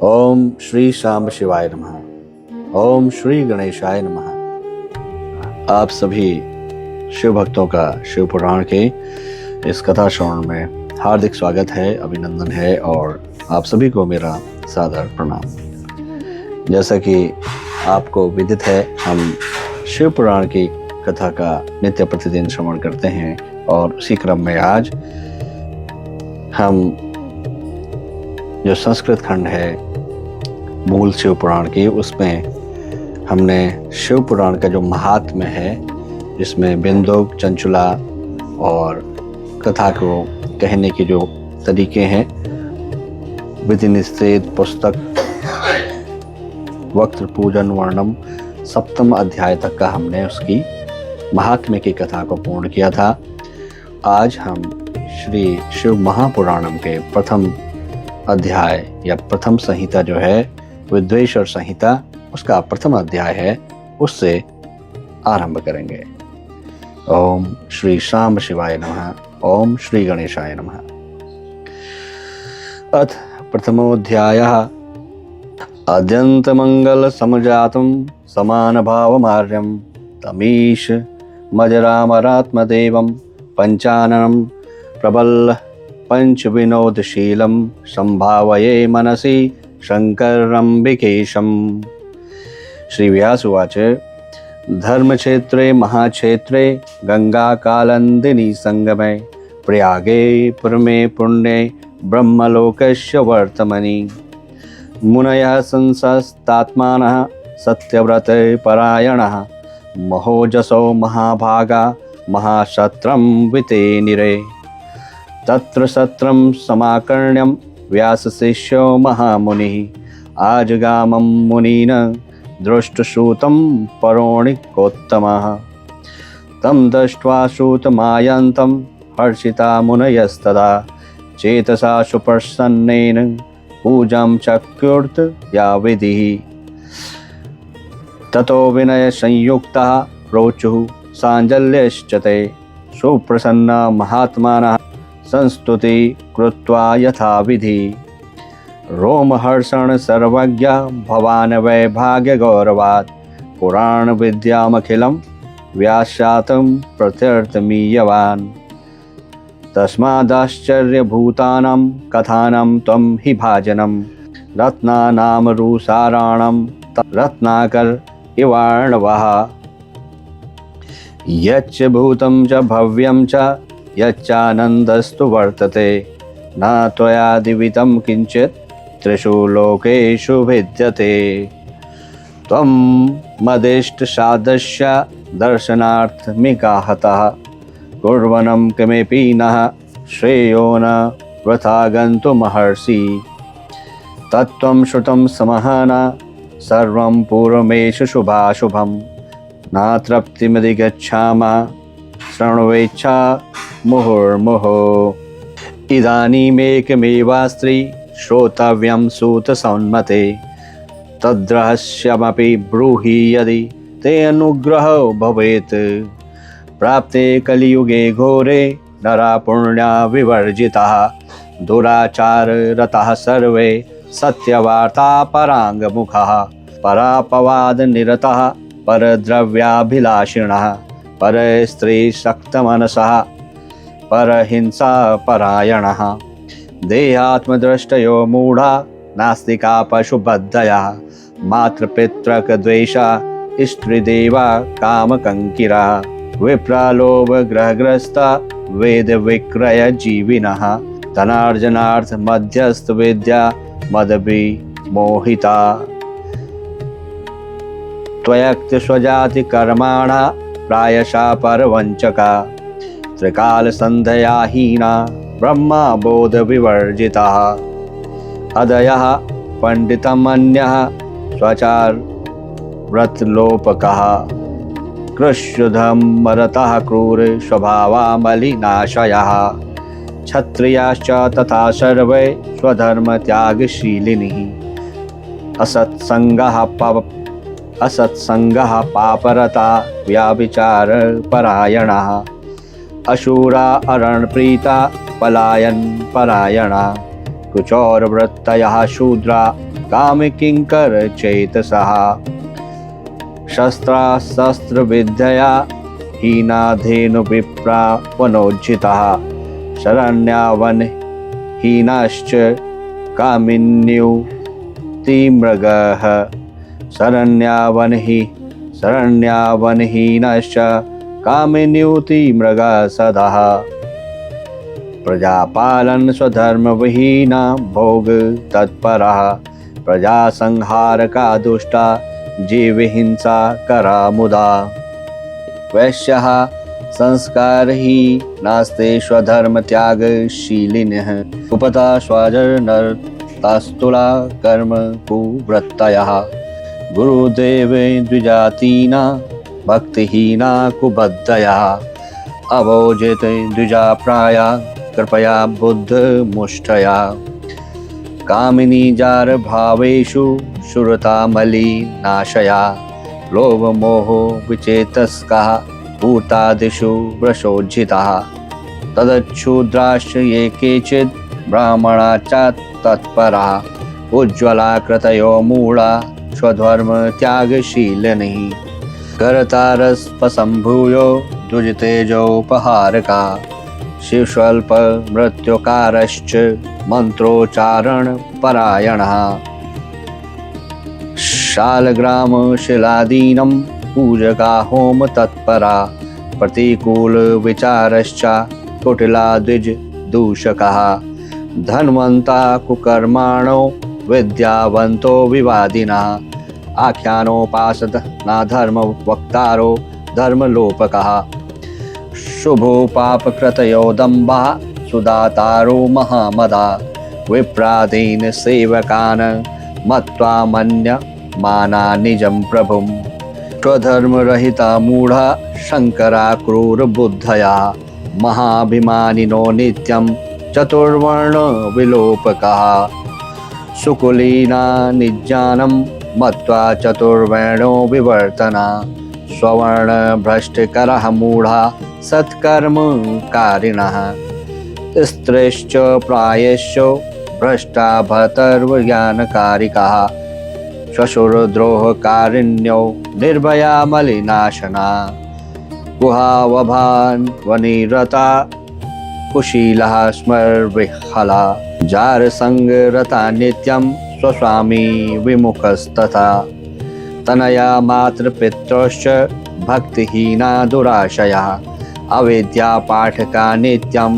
ओम श्री शाम शिवाय नमः। ओम श्री गणेशाय नमः। आप सभी शिव भक्तों का शिव पुराण के इस कथा श्रवण में हार्दिक स्वागत है, अभिनंदन है और आप सभी को मेरा सादर प्रणाम। जैसा कि आपको विदित है, हम शिव पुराण की कथा का नित्य प्रतिदिन श्रवण करते हैं और उसी क्रम में आज हम जो संस्कृत खंड है मूल शिव पुराण की, उसमें हमने शिव पुराण का जो महात्म्य है, जिसमें बिंदुक, चंचुला और कथा को कहने के जो तरीके हैं, विधि निषेध पुस्तक वक्त पूजन वर्णम सप्तम अध्याय तक का हमने उसकी महात्म्य की कथा को पूर्ण किया था। आज हम श्री शिव महापुराणम के प्रथम अध्याय या प्रथम संहिता जो है विद्वेश्वर संहिता, उसका प्रथम अध्याय है, उससे आरंभ करेंगे। ओम श्री शाम शिवाय नमः। ओम श्री गणेशाय नमः। अथ प्रथमोऽध्यायः। अद्यन्त मंगल समजातं समान भावमार्यं तमीश मजरामरात्मदेवं पंचाननं प्रबल पंच विनोदशीलं संभावये मनसि शंकरंबिकेशम्। श्री व्यास उवाच। धर्मक्षेत्रे महाक्षेत्रे गंगा कालंदिनी संगमे प्रयागे परमे पुण्ये ब्रह्मलोकस्य वर्तमनि मुनयः संसस्तात्मानः सत्यव्रत परायणः महोजसो महाभागा महाशत्रं विते निरे तत्र सत्रं समाकर्ण्यं व्यासशिष्यो महामुनिः आजगामं मुनिन दृष्टश्रुतं पौराणिकोत्तमः तं दृष्ट्वा श्रुतमायन्तं हर्षिता मुनयस्तदा चेतसा सुप्रसन्नेन पूजां चक्रुर्त या विधिः ततो विनयसंयुक्तः प्रोचुः साञ्जल्यश्च ते सुप्रसन्ना महात्मानः संस्तुति कृत्वा यथाविधि रोमहर्षण सर्वज्ञ भवान् वैभाग्य गौरवात् पुराण विद्यामखिलं व्यासातं प्रत्यर्थमीयवान् तस्मादाश्चर्यभूतानां कथानां त्वं हि भाजनं रत्नानां रुसाराणं रत्नाकर इवार्णवः यच्च भूतं च भव्यं च यच्चानन्दस्तु वर्तते न त्वयादिवितं किञ्चित् त्रिषु लोकेषु भिद्यते त्वं मदिष्टसादस्य दर्शनार्थमिकाहतः कुर्वनं किमपि नः श्रेयो न वृथा गन्तुमहर्षि तत्त्वं श्रुतं समहना सर्वं पूर्वमेषु शुभाशुभं न तृप्तिमधिगच्छामः शृण्वेच्छा मुहुर्मुहुः इदानीमेकमेवास्त्री श्रोतव्यं सूतसन्मते तद्रहस्यमपि ब्रूहि यदि ते अनुग्रहो भवेत् प्राप्ते कलियुगे घोरे नरा पुण्या विवर्जिताः दुराचाररताः सर्वे सत्यवार्ता पराङ्गमुखाः परापवादनिरताः परद्रव्याभिलाषिणः परस्त्रीशक्तमनसः परहिंसा परायणः देहात्मदृष्टयो मूढा नास्तिका पशुबद्धया मातृपितृकद्वेषा स्त्रीदेवा कामकंकिरा विप्रालोभग्रहग्रस्ता वेदविक्रयजीविनः धनार्जनार्थ मध्यस्थ विद्या मदविमोहिता त्वयक्त स्वजाति कर्माणा प्रायशा परवंचका त्रिकालसन्ध्याहीना ब्रह्मा बोध विवर्जिताः अदयः पंडितमन्यः स्वचार व्रतलोपकः कृष्युधमरतः क्रूर स्वभावा मलिनाशयः क्षत्रियाश्च तथा सर्वे स्वधर्मत्यागशीलिनिः असत्संगः पापरता व्याभिचार परायणः अशूरा अरणप्रीता पलायन परायणा कुचौरवृत्तयः शूद्रा कामकिङ्कर चेतसः शस्त्रास्त्रविद्यया हीनाधेनु विप्रा वनोज्झितः शरण्यावनहीनाश्च कामिन्युतिमृगः शरण्यावनहीनश्च कामिन्युतिमृगः सदः प्रजापालन स्वधर्मविहीना भोग तत्परः प्रजासंहारका दुष्टा जीवहिंसा करा मुदा वैश्यः संस्कारही नास्ते स्वधर्म त्यागशीलिनः उपता स्वजनर्तास्तुला कर्म कुवृत्तयः गुरुदेव द्विजातीना भक्तिहीना कुबद्धयः अवोजित द्विजाप्राया कृपया बुद्धमुष्टया कामिनी जार भावेषु शुरता मलिनाशया लोभमोहो विचेतस्कः भूतादिषु वृषोज्झितः तदच्छूद्राश्च ये केचित् ब्राह्मणा च तत्परः उज्ज्वला कृतयो मूढा स्वधर्म त्यागशीलिनः करतारस्पसम्भूयो द्विजतेजोपहारका शिवस्वल्प मृत्युकारश्च मंत्रोच्चारण परायणः शालग्राम शिलादीनं पूजका होम तत्परा प्रतिकूल विचारश्च कुटिला द्विज दूषकः धनवन्ता कुकर्माणो विद्यावन्तो विवादिनः आख्यानोपासत ना धर्म वक्तारो धर्मलोपकः शुभो पापकृतयो दम्भः सुदातारो महामदा विप्रादीन सेवकान् मत्वा मन्यमाना निजं प्रभुं स्वधर्मरहिता मूढा शंकरा क्रूर बुद्धया महाभिमानिनो नित्यं चतुर्वर्ण विलोपकः सुकुलीना निज्ञानं मत्वा चतुर्वर्णो विवर्तना स्वर्ण भ्रष्टकरः मूढा सत्कर्म कारिणः स्त्रीश्च प्रायश्च भ्रष्टा भर्तर्वज्ञानकारिकाः श्वशुरद्रोहकारिण्यो निर्भया मलिनाशना गुहावभान् वनिरता कुशीलः स्मरविह्वला जारसंगरता नित्यं स्वस्वामी विमुखस्तथा तनया मातृपितृश्च भक्तिहीना दुराशया अविद्या पाठका नित्यं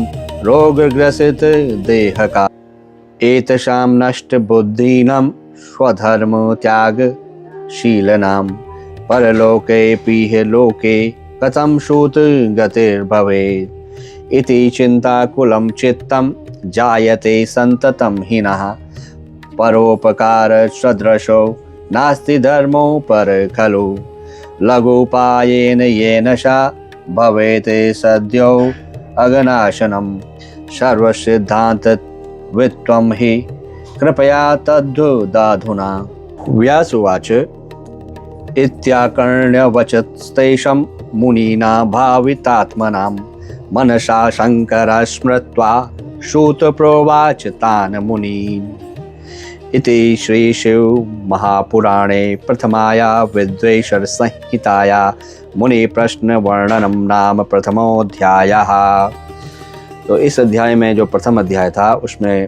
रोगग्रसित देहका एतेषां नष्ट बुद्धीनां स्वधर्म त्यागशीलनां परलोके पीह लोके कथं शूत गतिर्भवेत् इति चिन्ताकुलं चित्तं जायते सन्ततं हिनः परोपकार सदृशो नास्ति धर्मो पर खलु लघुपायेन येन सा भवेत् सद्यो अगनाशनं सर्वसिद्धान्त वित्वं हि कृपया तद्धुदाधुना व्यासुवाच इत्याकर्ण्यवचस्तेषां मुनिना भावितात्मनां मनसा शङ्करः स्मृत्वा श्रुतप्रोवाच तान् मुनीन् इति श्री शिव महापुराणे प्रथमाया विद्वेषर संहिताया मुनि प्रश्न वर्णनम नाम प्रथमोऽध्यायः। तो इस अध्याय में जो प्रथम अध्याय था उसमें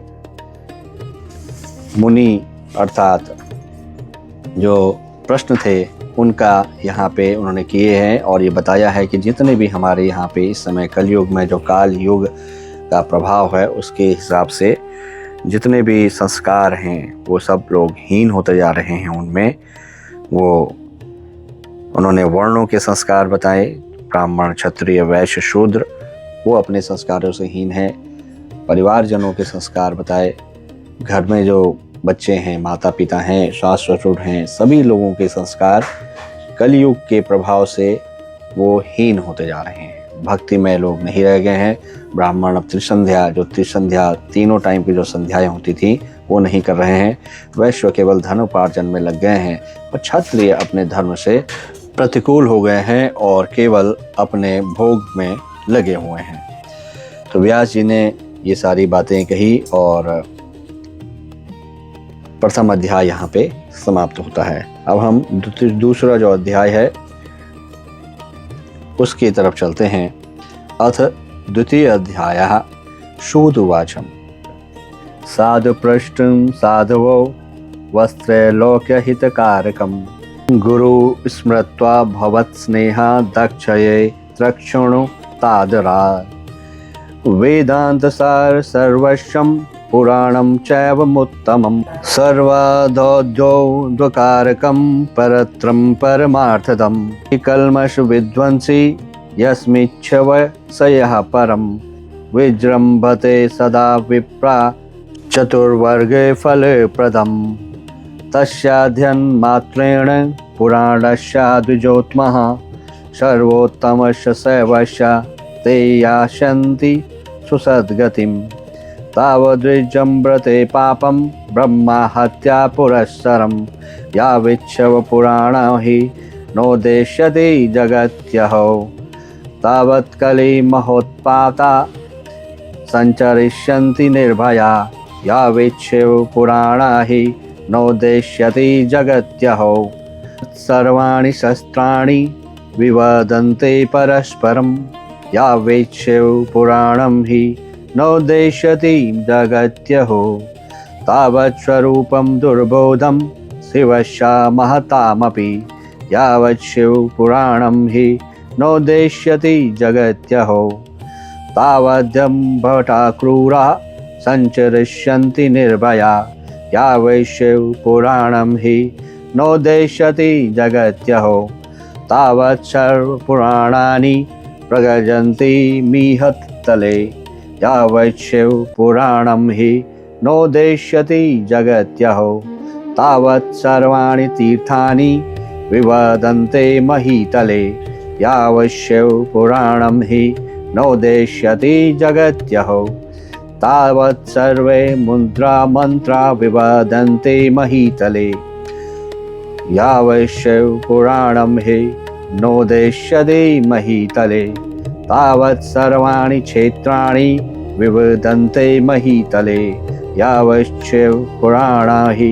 मुनि अर्थात जो प्रश्न थे उनका यहाँ पे उन्होंने किए हैं और ये बताया है कि जितने भी हमारे यहाँ पे इस समय कलयुग में जो काल युग का प्रभाव है उसके हिसाब से जितने भी संस्कार हैं वो सब लोग हीन होते जा रहे हैं। उनमें वो उन्होंने वर्णों के संस्कार बताए, ब्राह्मण क्षत्रिय वैश्य शूद्र वो अपने संस्कारों से हीन है। परिवारजनों के संस्कार बताए, घर में जो बच्चे हैं, माता पिता हैं, सास ससुर हैं, सभी लोगों के संस्कार कलयुग के प्रभाव से वो हीन होते जा रहे हैं। भक्तिमय लोग नहीं रह गए हैं। ब्राह्मण अब त्रिसंध्या तीनों टाइम की जो संध्याएं होती थी वो नहीं कर रहे हैं। वैश्य केवल धन उपार्जन में लग गए हैं और क्षत्रिय अपने धर्म से प्रतिकूल हो गए हैं और केवल अपने भोग में लगे हुए हैं। तो व्यास जी ने ये सारी बातें कही और प्रथम अध्याय यहाँ पे समाप्त होता है। अब हम दूसरा जो अध्याय है उसकी तरफ चलते हैं। अथ द्वितीय अध्यायः शूद्रवाचम्। साधु पृष्ठं साधवो वस्त्रैलोक्यहितकारकम् गुरु स्मृत्वा भवत्स्नेहा दक्षये त्रक्षणो तादरात् वेदान्तसार सर्वस्वं पुराणं चैवमुत्तमं सर्वादौद्योद्वकारकं परत्रं परमार्थदं कल्मष विध्वंसी यस्मिच्छव स यः परं विजृम्भते सदा विप्रा चतुर्वर्गे फलप्रदम् तस्याध्यन्मात्रेण पुराणस्य द्विजोत्तमः सर्वोत्तमस्य सैवस्य ते यास्यन्ति सुसद्गतिम् तावद्विजृम्भते पापं ब्रह्महत्या पुरस्सरं यावच्छव पुराणो हि नोदेष्यति जगत्यहो तावत् कली महोत्पाता सञ्चरिष्यन्ति निर्भया यावच्छव पुराणा हि नोदेष्यति जगत्यहो सर्वाणि शस्त्राणि विवदन्ते परस्परं यावच्छव पुराणं हि नोदेष्यति जगत्यहो तावत् स्वरूपं दुर्बोधं शिवस्य महतामपि यावत् शिव पुराणं हि नोदेष्यति जगत्यहो तावद्यम्भटा क्रूरा सञ्चरिष्यन्ति निर्भया यावत् शिव पुराणं हि नोदेष्यति जगत्यहो तावत् सर्वपुराणानि प्रगजन्ति मिहत्तले यावत् शिव पुराणं हि नोदेष्यति जगत्यहो तावत् सर्वाणि तीर्थानि विवदन्ते महीतले यावत् शिव पुराणं हि नोदेष्यति जगत्यहो तावत् सर्वे मुद्रा मंत्रा विवदन्ते महीतले यावत् शिव पुराणं हि नोदेष्यति महीतले तावत् सर्वाणि क्षेत्राणि विवदन्ते महीतले यावत् शिव पुराणं हि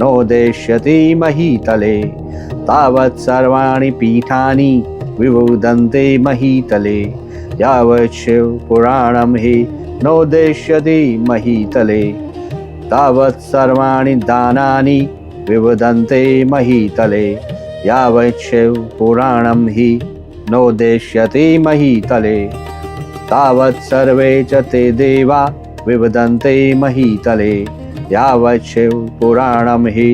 नोदेष्यति महीतले तावत् सर्वाणि पीठानि विवदन्ते महीतले यावत् शिव पुराणं हि नोदेष्यति महीतले तावत् सर्वाणि दानानि विवदन्ते महीतले यावत् शिव पुराणं हि नोदेष्यति महीतले तावत् सर्वे च ते देवा विवदन्ते महीतले यावत् शिव पुराणं हि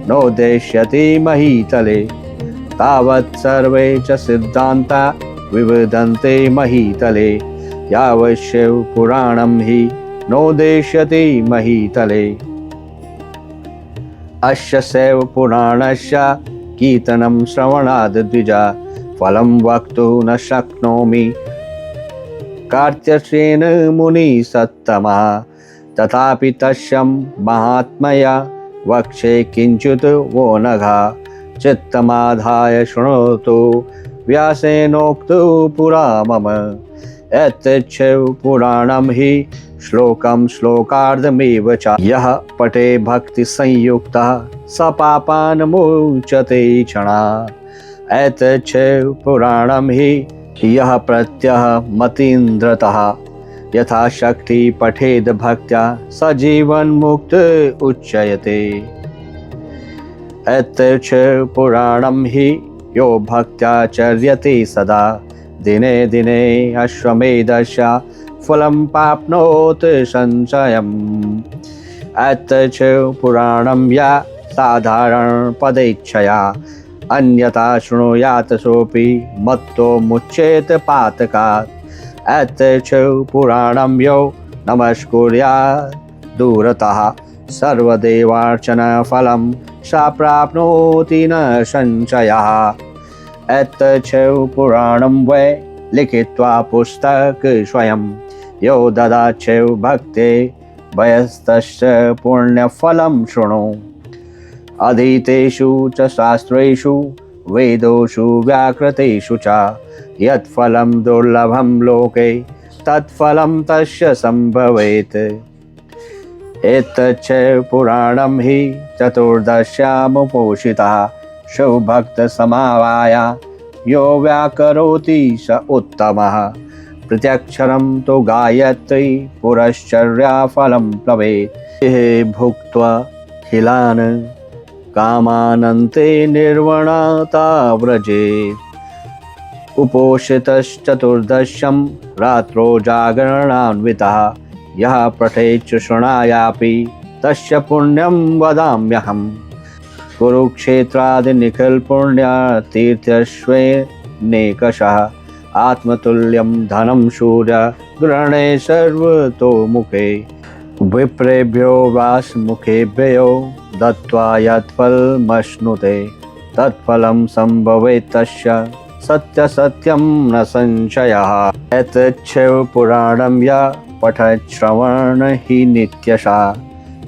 नोदेष्यति महीतले तावत् सर्वे च सिद्धान्ता विवदन्ते महीतले यावत् शिव पुराणं हि नोदेष्यति महीतले अस्य सैव पुराणस्य कीर्तनं श्रवणाद् द्विजा फलं वक्तुं न शक्नोमि कार्त्यसेन मुनिसत्तमः तथापि तस्य महात्म्या वक्षे किञ्चित् वो नघा चित्तमाधाय शृणोतु व्यासेनोक्तो पुरा मम एतच्छैव पुराणं हि श्लोकं श्लोकार्धमेव च यः पठे भक्तिसंयुक्तः स पापान् मुच्यते क्षणात् एतच्छैव पुराणं हि यः प्रत्यह मतीन्द्रतः यथा शक्ति पठेद भक्त्या स जीवन्मुक्त उच्यते एतच्छैव पुराणं हि यो भक्त्या चर्यते सदा दिने दिने अश्वमेधस्य फलं प्राप्नोत् संशयम् एतच्छैव पुराणं या साधारण पदेच्छया अन्यथा शृणुयात् सोऽपि मत्तो मुच्येत पातकात् एतच्छैव पुराणं यो नमस्कुर्यात् दूरतः सर्वदेवार्चनफलं सा प्राप्नोति न संशयः एतच्छैव पुराणं वै लिखित्वा पुस्तक स्वयं यो ददाच्छैव भक्ते वयस्तस्य पुण्यफलं शृणु अधीतेषु च शास्त्रेषु वेदोषु व्याकृतेषु च यत्फलं दुर्लभं लोके तत्फलं तस्य संभवेत् एतच्च पुराणं हि चतुर्दश्यामुपोषितः शिवभक्तसमावाया यो व्याकरोति स उत्तमः प्रत्यक्षरं तु गायत्री पुरश्चर्याफलं प्लवेत् हे भुक्त्वा खिलान् कामानन्ते निर्वणता व्रजेत् उपोषितश्चतुर्दश्यं रात्रौ जागरणान्वितः यः पठेच्च शृणायापि तस्य पुण्यं वदाम्यहम् कुरुक्षेत्रादिनिखिलपुण्यतीर्थस्वेनेकशः आत्मतुल्यं धनं सूर्यग्रहणे सर्वतोमुखे विप्रेभ्यो वासमुखेभ्यो दत्त्वा यत्फलमश्नुते तत्फलं संभवेत् तस्य सत्यसत्यं न संशयः एतच्छैव पुराणं य पठत् श्रवण हि नित्यशः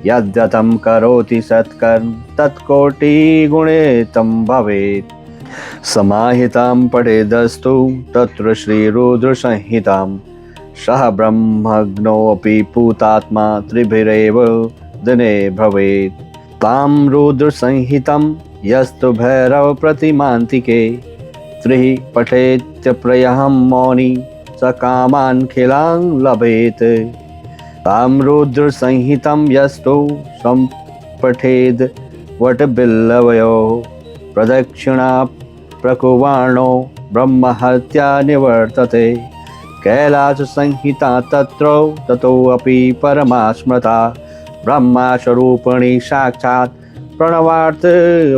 यद्यतं करोति सत्कर्म तत्कोटिगुणितं भवेत् समाहितां पठेदस्तु तत्र श्रीरुद्रसंहितां सः ब्रह्मज्ञोऽपि पूतात्मा त्रिभिरेव दिने भवेत् तां रुद्रसंहितं यस्तु भैरवप्रतिमान्तिके त्रिः पठेत्यप्रयहं मौनी स कामान् खिलान् लभेत् तां रुद्रसंहितं यस्तु सम्पठेद् वटबिल्लवयोः प्रदक्षिणा प्रकुवाणो ब्रह्महत्या निवर्तते कैलाससंहिता तत्रौ ततोऽपि परमा स्मृता ब्रह्मस्वरूपिणी साक्षात् प्रणवार्थ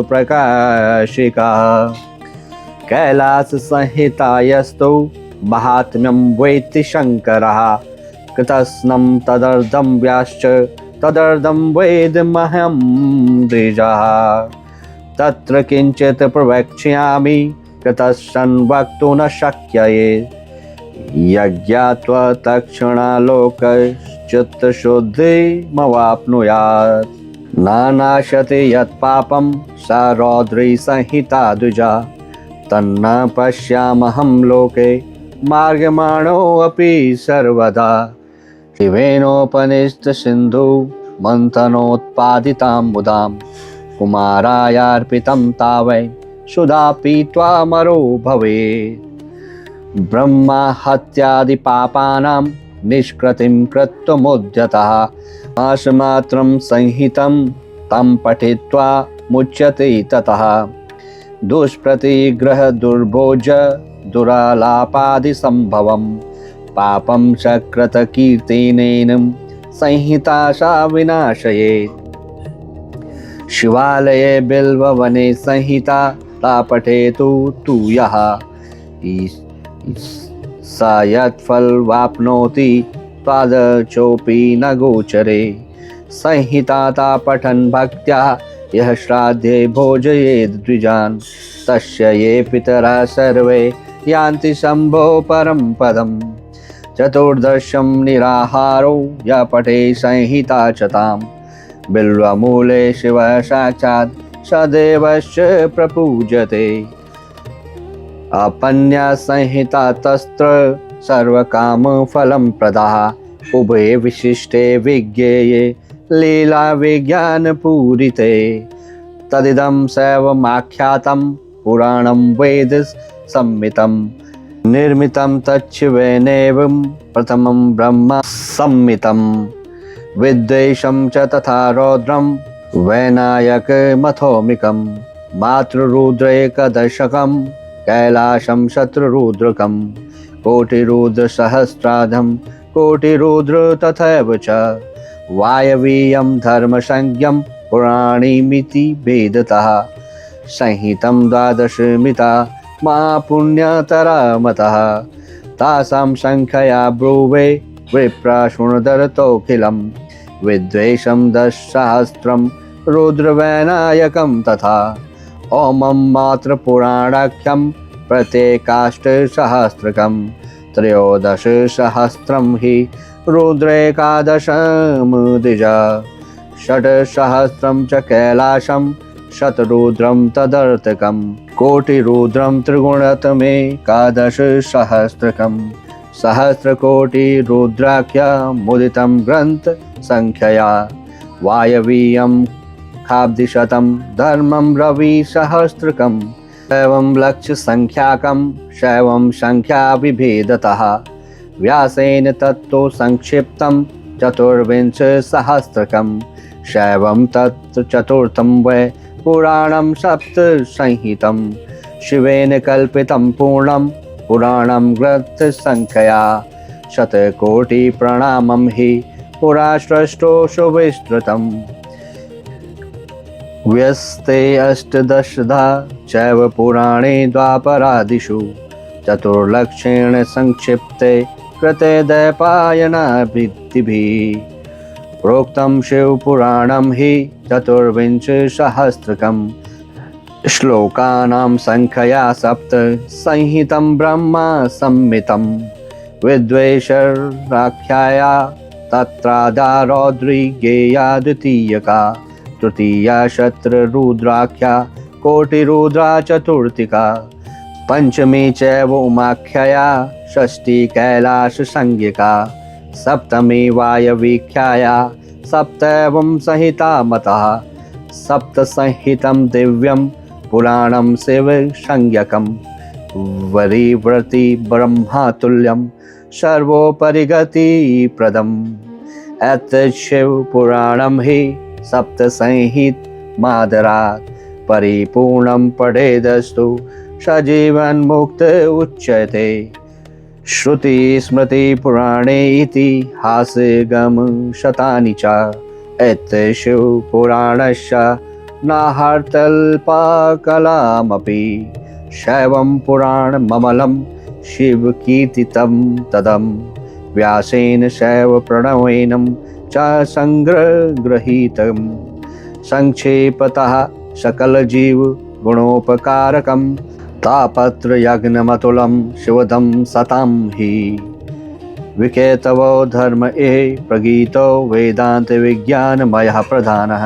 प्रकाशिका कैलाससंहितायस्तु महात्म्यं वेत्ति शङ्करः कृतस्नं तदर्धं व्याश्च तदर्धं वेदमहं द्विजः तत्र किञ्चित् प्रवक्ष्यामि कृतस्सन् वक्तुं न शक्यते यज्ञात्वा तत्क्षणालोकश्चित्तशुद्धिमवाप्नुयात् नानाशते यत्पापं सा रौद्री संहिता द्विजा तन्न पश्यामहं लोके मार्गमाणोऽपि सर्वदा शिवेनोपनिषत्सिन्धु मन्थनोत्पादितां बुधां कुमारायार्पितं तावै सुधा पीत्वा मरो भवेत् ब्रह्मा हत्यादिपापानां निष्कृतिं कृत्वमुद्यतः मासमात्रं संहितं तं पठित्वा मुच्यते ततः दुष्प्रतिग्रह दुर्भोज दुरालापादिसम्भवं पापं सकृतकीर्तनेन संहिता सा विनाशयेत् शिवालये बिल्ववने संहिता ता पठेतु तु यः स यत्फलवाप्नोति त्वादचोऽपि न गोचरे संहिता ता पठन् भक्त्या यः श्राद्धे भोजयेद् द्विजान् तस्य ये पितरः सर्वे यान्ति शम्भो परं पदम् चतुर्दशं निराहारो यः पठे संहिता च तां बिल्वमूले शिवः साक्षात् सदेवश्च प्रपूज्यते अपन्या संहिता तस्त्र सर्वकामफलं प्रदाः उभे विशिष्टे विज्ञेये लीला विज्ञानपूरिते तदिदं सैवमाख्यातं पुराणं वेद संहितं निर्मितं तच्छिवेनेवं प्रथमं ब्रह्म संहितं विद्वेषं च तथा रौद्रं वैनायकमथोमिकं मातृरुद्रेकदशकं कैलासं शत्रुरुद्रकं कोटिरुद्रसहस्राधं कोटिरुद्र तथैव च वायवीयं धर्मसंज्ञं पुराणीमिति भेदतः संहितं द्वादशमिता महापुण्यतरा मतः तासां संख्यया ब्रूवे विप्राशृणुदरतोऽखिलं विद्वेषं 10,000 रुद्रवैनायकं तथा ओमं मात्रपुराणाख्यं प्रत्येकाष्टसहस्रकं 13,000 हि रुद्रेकादशं द्विजा 6,000 च कैलासं शतरुद्रं तदर्थकं कोटिरुद्रं त्रिगुणतमेकादशसहस्रकं सहस्रकोटिरुद्राख्या मुदितं ग्रन्थ संख्यया वायवीयं खाब्दिशतं धर्मं रविसहस्रकम् एवं लक्ष्यसङ्ख्याकं शैवं संख्याविभेदतः व्यासेन तत्तु संक्षिप्तं चतुर्विंशसहस्रकं शैवं तत् चतुर्थं वै पुराणं सप्तसंहितं शिवेन कल्पितं पूर्णं पुराणं ग्रन्थसंख्यया शतकोटिप्रणामं हि पुरा स्रष्टो विस्तृतम् व्यस्ते अष्टादशधा चैव पुराणे द्वापरादिषु चतुर्लक्षेण संक्षिप्ते कृते दैपायनाभिः प्रोक्तं शिवपुराणं हि चतुर्विंशसहस्रकं श्लोकानां संख्यया सप्त संहितं ब्रह्मा संहितं विद्वेषराख्याया तत्रादा रौद्रीगेया द्वितीयका तृतीया शत्ररुद्राख्या कोटिरुद्रा चतुर्थिका पंचमी चैव उमाख्याया षष्ठी कैलाश संज्ञिका सप्तमी वायवीख्याया सप्तैवं संहिता मतः सप्त संहितं दिव्यं पुराणं शिव संज्ञकं वरीव्रति ब्रह्मातुल्यं सर्वोपरि गतिप्रदम् एतत् शिवपुराणं हि सप्त संहित मादरात् परिपूर्णं पठेदस्तु सजीवन मुक्त उच्यते श्रुति स्मृति पुराणे इतिहासगम शतानि च एतत् शिवपुराणस्य नाहर्तल्पकलामपि शैवं पुराणममलं शिवकीर्तितं तदं व्यासेन शैव प्रणवेन च संग्रहीतं संक्षेपतः सकलजीव गुणोपकारकं तापत्रयज्ञमतुलं शिवदं सतां हि विकेतवो धर्म प्रगीतो वेदांत विज्ञानमयः प्रधानः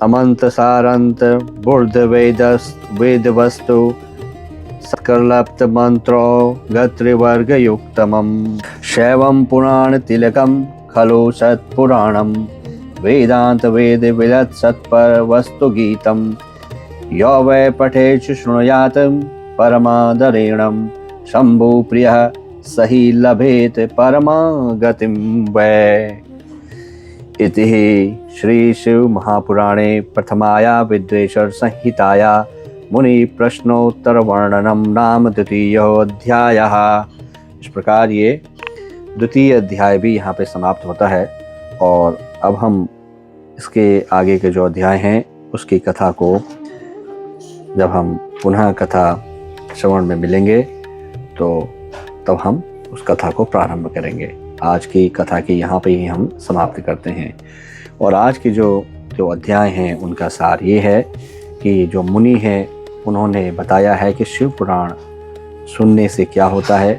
अमन्तसारान्त वेदवस्तु सकलप्त मंत्रो गत्रिवर्गयुक्तमं शैवं पुराणतिलकं खलु सत्पुराणं वेदांत वेद विलत् सत्पर वस्तु गीतं यो वै पठेत् शृणुयात् परमादरेणं शम्भु प्रियः सहि लभेत परमागतिं वै। इति श्री शिव महापुराणे प्रथमाया विद्वेषर संहिताया मुनि प्रश्नोत्तर वर्णनम नाम द्वितीय अध्याय। इस प्रकार ये द्वितीय अध्याय भी यहाँ पे समाप्त होता है और अब हम इसके आगे के जो अध्याय हैं उसकी कथा को जब हम पुनः कथा श्रवण में मिलेंगे तो तब हम उस कथा को प्रारंभ करेंगे। आज की कथा की यहाँ पे ही हम समाप्त करते हैं और आज की जो अध्याय हैं उनका सार ये है कि जो मुनि हैं उन्होंने बताया है कि शिव पुराण सुनने से क्या होता है,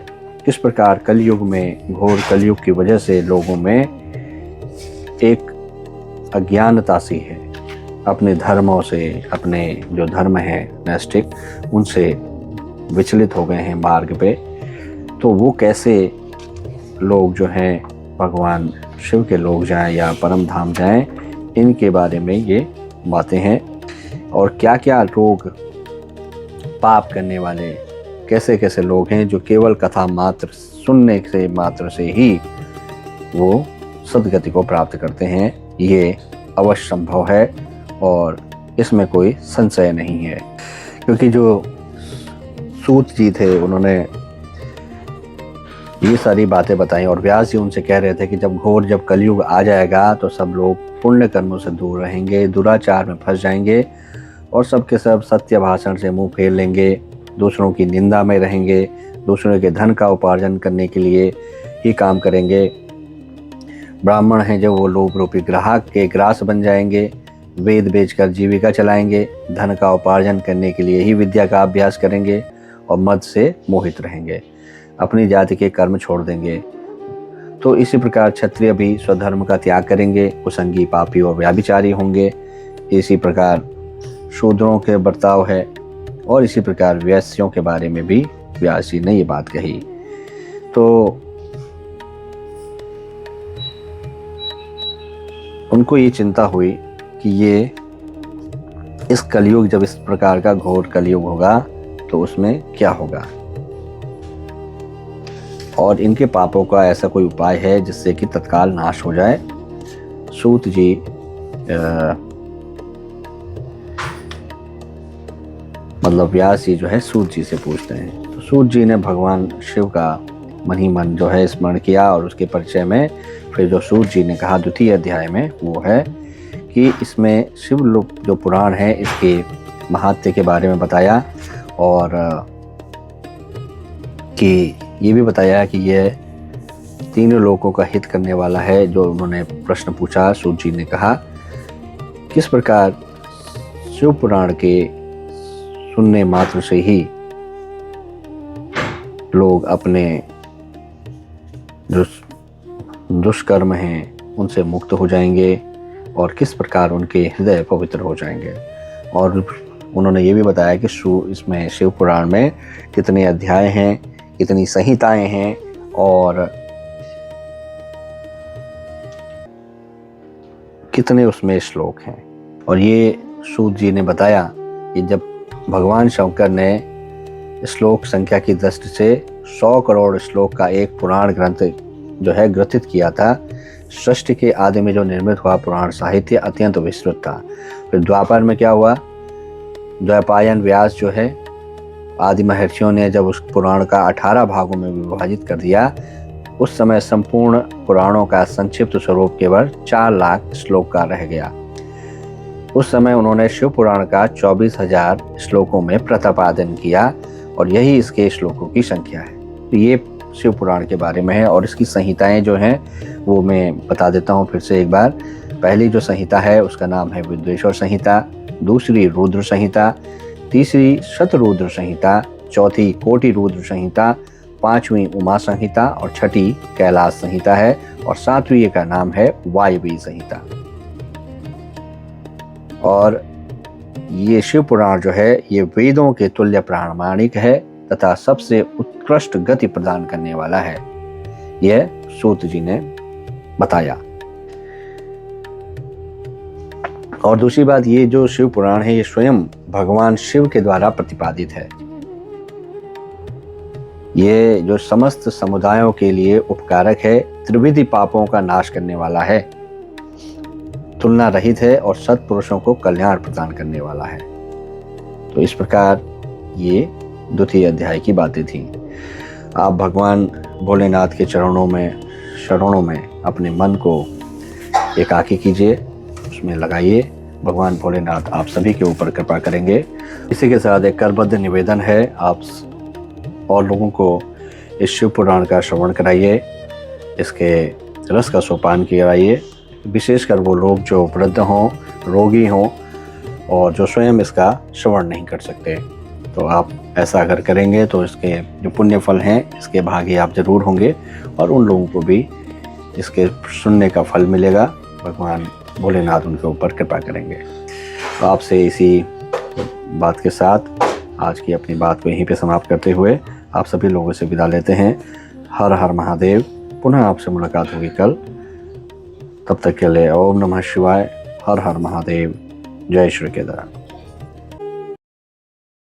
किस प्रकार कलयुग में घोर कलयुग की वजह से लोगों में एक अज्ञानता सी है, अपने धर्मों से, अपने जो धर्म है नैष्टिक, उनसे विचलित हो गए हैं मार्ग पे। तो वो कैसे लोग जो हैं भगवान शिव के लोग जाएं या परम धाम जाएं, इनके बारे में ये बातें हैं। और क्या क्या लोग पाप करने वाले, कैसे कैसे लोग हैं जो केवल कथा मात्र सुनने से मात्र से ही वो सदगति को प्राप्त करते हैं, ये अवश्य संभव है और इसमें कोई संशय नहीं है। क्योंकि जो सूत जी थे उन्होंने ये सारी बातें बताई और व्यास जी उनसे कह रहे थे कि जब कलयुग आ जाएगा तो सब लोग पुण्य कर्मों से दूर रहेंगे, दुराचार में फंस जाएंगे और सबके सब सत्य भाषण से मुंह फेर लेंगे, दूसरों की निंदा में रहेंगे, दूसरों के धन का उपार्जन करने के लिए ही काम करेंगे। ब्राह्मण हैं जो वो लोभ रूपी ग्राहक के ग्रास बन जाएंगे, वेद बेचकर जीविका चलाएंगे, धन का उपार्जन करने के लिए ही विद्या का अभ्यास करेंगे और मद से मोहित रहेंगे, अपनी जाति के कर्म छोड़ देंगे। तो इसी प्रकार क्षत्रिय भी स्वधर्म का त्याग करेंगे, कुसंगी, पापी और व्याभिचारी होंगे। इसी प्रकार शूद्रों के बर्ताव है और इसी प्रकार वैश्यों के बारे में भी व्यास जी ने ये बात कही। तो उनको ये चिंता हुई कि ये इस कलयुग, जब इस प्रकार का घोर कलयुग होगा तो उसमें क्या होगा, और इनके पापों का ऐसा कोई उपाय है जिससे कि तत्काल नाश हो जाए। सूत जी मतलब व्यास जी जो है सूत जी से पूछते हैं। तो सूत जी ने भगवान शिव का मन ही मन जो है स्मरण किया, और उसके परिचय में फिर जो सूत जी ने कहा द्वितीय अध्याय में वो है कि इसमें शिवलोक जो पुराण है इसके महात्म्य के बारे में बताया, और कि ये भी बताया कि यह तीनों लोगों का हित करने वाला है। जो उन्होंने प्रश्न पूछा, सूत जी ने कहा किस प्रकार शिव पुराण के सुनने मात्र से ही लोग अपने जो दुष्कर्म हैं उनसे मुक्त हो जाएंगे, और किस प्रकार उनके हृदय पवित्र हो जाएंगे। और उन्होंने ये भी बताया कि इसमें शिव पुराण में कितने अध्याय हैं, कितनी संहिताएं हैं, और कितने उसमें श्लोक हैं। और ये सूत जी ने बताया कि जब भगवान शंकर ने श्लोक संख्या की दृष्टि से 100 करोड़ श्लोक का एक पुराण ग्रंथ जो है ग्रथित किया था, सृष्टि के आदि में जो निर्मित हुआ पुराण साहित्य अत्यंत विस्तृत था। फिर द्वापर में क्या हुआ, द्वैपायन व्यास जो है आदि महर्षियों ने जब उस पुराण का 18 भागों में विभाजित कर दिया, उस समय संपूर्ण पुराणों का संक्षिप्त स्वरूप केवल 4 लाख श्लोक का रह गया। उस समय उन्होंने शिव पुराण का 24,000 श्लोकों में प्रतिपादन किया, और यही इसके श्लोकों की संख्या है। तो ये शिव पुराण के बारे में है, और इसकी संहिताएं जो हैं वो मैं बता देता हूँ फिर से एक बार। पहली जो संहिता है उसका नाम है विद्वेश्वर संहिता, दूसरी रुद्र संहिता, तीसरी शतरुद्र संहिता, चौथी कोटि रुद्र संहिता, पांचवी उमा संहिता, और छठी कैलाश संहिता है, और सातवीं का नाम है वायवी संहिता। और ये शिव पुराण जो है ये वेदों के तुल्य प्रामाणिक है तथा सबसे उत्कृष्ट गति प्रदान करने वाला है, यह सूत जी ने बताया। और दूसरी बात, ये जो शिव पुराण है ये स्वयं भगवान शिव के द्वारा प्रतिपादित है। ये जो समस्त समुदायों के लिए उपकारक है, त्रिविधि पापों का नाश करने वाला है, तुलना रहित है, और सत्पुरुषों को कल्याण प्रदान करने वाला है। तो इस प्रकार ये द्वितीय अध्याय की बातें थी। आप भगवान भोलेनाथ के शरणों में अपने मन को एकाकी कीजिए, उसमें लगाइए। भगवान भोलेनाथ आप सभी के ऊपर कृपा करेंगे। इसी के साथ एक करबद्ध निवेदन है, आप और लोगों को इस शिव पुराण का श्रवण कराइए, इसके रस का सोपान कराइए, विशेषकर वो लोग जो वृद्ध हों, रोगी हों, और जो स्वयं इसका श्रवण नहीं कर सकते। तो आप ऐसा अगर करेंगे तो इसके जो पुण्य फल हैं इसके भागी आप जरूर होंगे, और उन लोगों को भी इसके सुनने का फल मिलेगा। भगवान भोलेनाथ उनके ऊपर कृपा करेंगे। तो आपसे इसी बात के साथ आज की अपनी बात को यहीं पे समाप्त करते हुए आप सभी लोगों से विदा लेते हैं। हर हर महादेव। पुनः आपसे मुलाकात होगी कल। तब तक के लिए ओम नमः शिवाय। हर हर महादेव। जय श्री केदार।